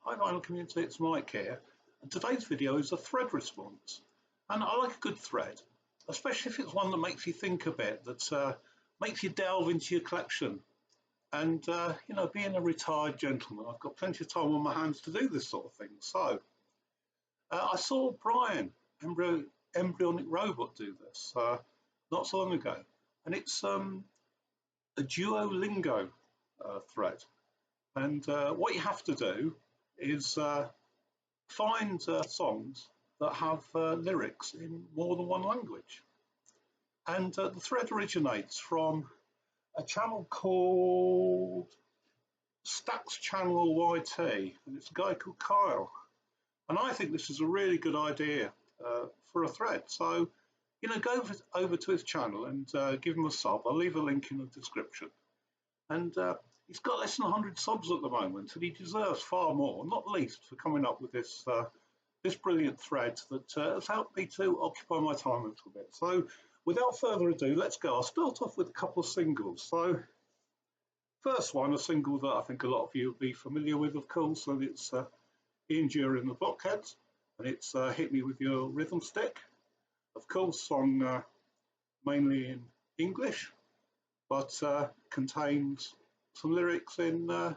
Hi vinyl community, it's Mike here, and today's video is a thread response. And I like a good thread, especially if it's one that makes you think a bit, that makes you delve into your collection. And being a retired gentleman, I've got plenty of time on my hands to do this sort of thing. So I saw Brian, Embryonic Robot, do this not so long ago, and it's a Duolingo thread. And what you have to do is find songs that have lyrics in more than one language. And the thread originates from a channel called Stacks Channel YT, and it's a guy called Kyle. And I think this is a really good idea for a thread. So, go over to his channel and give him a sub. I'll leave a link in the description. And he's got less than 100 subs at the moment, and he deserves far more, not least for coming up with this this brilliant thread that has helped me to occupy my time a little bit. So without further ado, let's go. I'll start off with a couple of singles. So first one, a single that I think a lot of you will be familiar with, of course, and it's Ian Dury and the Blockheads, and it's Hit Me With Your Rhythm Stick. Of course, sung mainly in English, but contains some lyrics in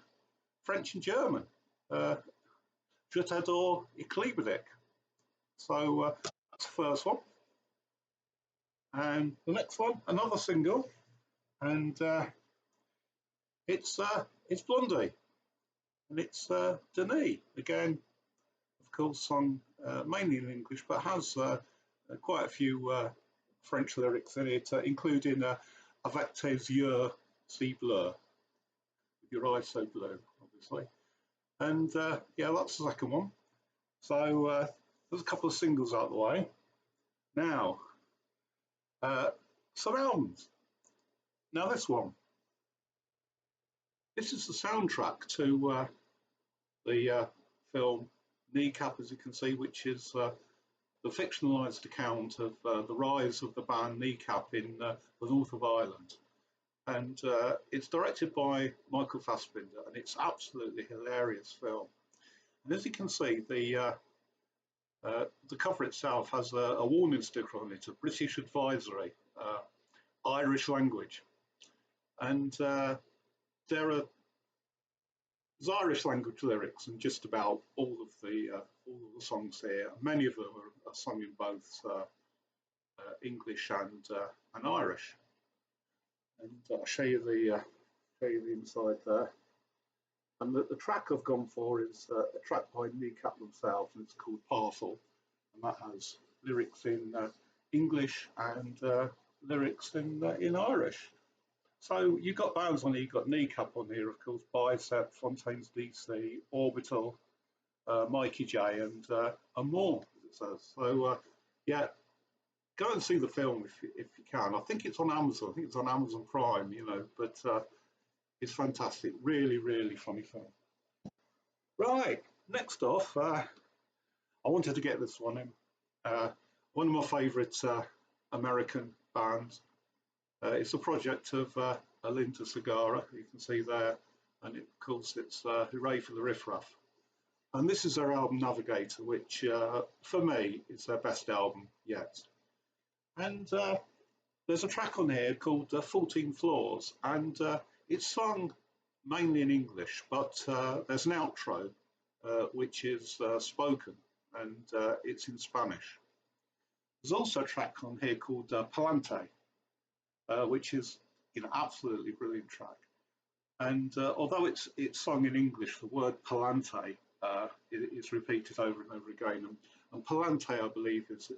French and German. Je t'adore, ich liebe dich. So that's the first one. And the next one, another single, and it's Blondie, and it's Denis, again, of course, sung mainly in English, but has quite a few French lyrics in it, including Avec tes yeux si bleus, with your eyes so blue, obviously. And yeah, that's the second one. So there's a couple of singles out of the way. Now, some albums. Now this one. This is the soundtrack to the film Kneecap, as you can see, which is the fictionalised account of the rise of the band Kneecap in the north of Ireland. And it's directed by Michael Fassbender, and it's absolutely hilarious film. And as you can see, the cover itself has a warning sticker on it, a British advisory, Irish language, and there's Irish language lyrics in just about all of the songs here. Many of them are sung in both English and Irish. And I'll show you the inside there. And the track I've gone for is a track by Kneecap themselves, and it's called Parcel, and that has lyrics in English and lyrics in Irish. So you've got bands on here, you've got Kneecap on here, of course, Bicep, Fontaines DC, Orbital, Mikey J, and more, as it says. So yeah, go and see the film if you can. I think it's on Amazon. I think it's on Amazon Prime, but it's fantastic. Really, really funny film. Right, next off, I wanted to get this one in. One of my favourite American bands. It's a project of Alinta Segara, you can see there, and of course it's Hooray for the Riff Raff. And this is their album Navigator, which for me is their best album yet. And there's a track on here called 14 Floors, and it's sung mainly in English, but there's an outro which is spoken, and it's in Spanish. There's also a track on here called Palante, which is absolutely brilliant track. And although it's sung in English, the word Palante is repeated over and over again. And Palante, I believe, is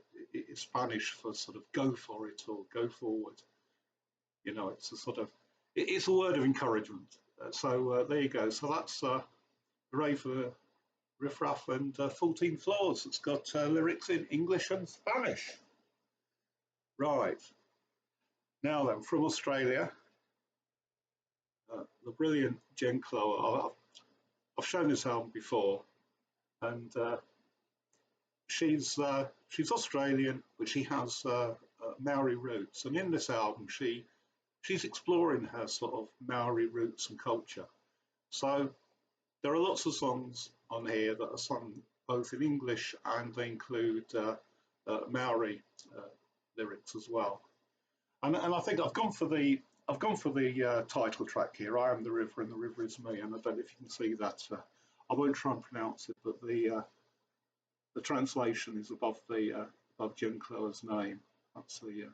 Spanish for sort of go for it or go forward. It's a sort of, it's a word of encouragement. So there you go. So that's Hooray for the Riff Raff and 14 Floors. It's got lyrics in English and Spanish. Right. Now then, from Australia, the brilliant Jen Clower. I've shown this album before, and she's Australian, but she has Maori roots. And in this album, she's exploring her sort of Maori roots and culture. So There are lots of songs on here that are sung both in English and they include Maori uh, lyrics as well. And I think I've gone for the title track here. I am the river, and the river is me. And I don't know if you can see that. I won't try and pronounce it, but the translation is above Jen Clower's name. That's the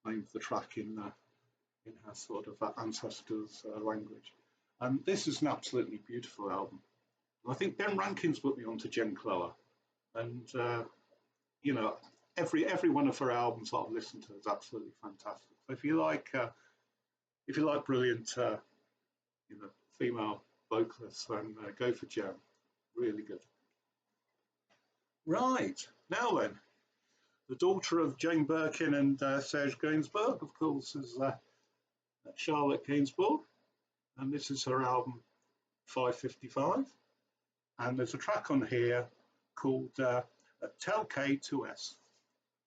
name of the track in her sort of ancestors' language. And this is an absolutely beautiful album. And I think Ben Rankins put me onto Jen Clower, and you know, every one of her albums that I've listened to is absolutely fantastic. So if you like brilliant female vocalists, then go for Jen. Really good. Right now then, the daughter of Jane Birkin and Serge Gainsbourg, of course, is Charlotte Gainsbourg, and this is her album 555. And there's a track on here called Tell K2S,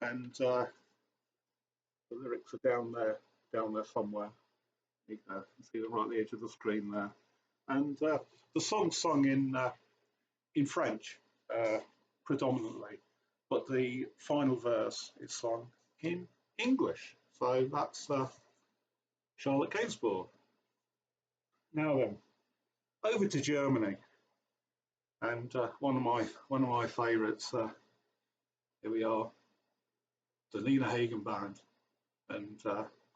and the lyrics are down there somewhere. You can see them right at the edge of the screen there. And the song's sung in French predominantly, but the final verse is sung in English. So that's Charlotte Gainsbourg. Now then, over to Germany, and one of my favourites. Here we are, the Nina Hagen Band, and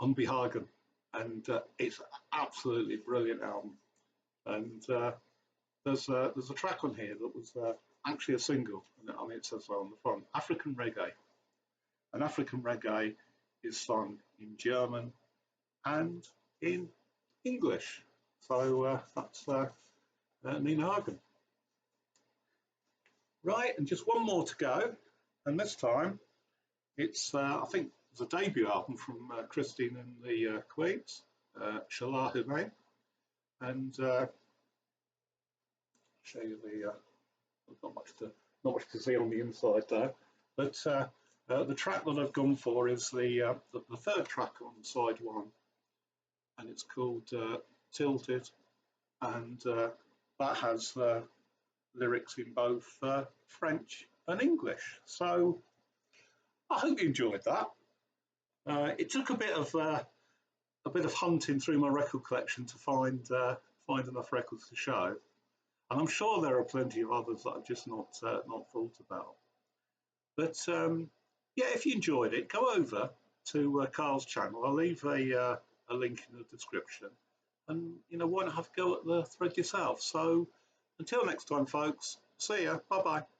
Unbehagen, and it's absolutely brilliant album. And there's a track on here that was actually a single. I mean, it says so on the front. African Reggae, and African Reggae is sung in German and in English. So that's Nina Hagen. Right, and just one more to go, and this time it's I think it's a debut album from Christine and the Queens, Shalah Humain, and show you the not much to see on the inside there, but the track that I've gone for is the third track on side one, and it's called Tilted, and that has lyrics in both French and English. So I hope you enjoyed that. It took a bit of hunting through my record collection to find enough records to show, and I'm sure there are plenty of others that I've just not thought about. But yeah, if you enjoyed it, go over to Carl's channel. I'll leave a link in the description, and why not have a go at the thread yourself? So until next time, folks. See ya. Bye bye.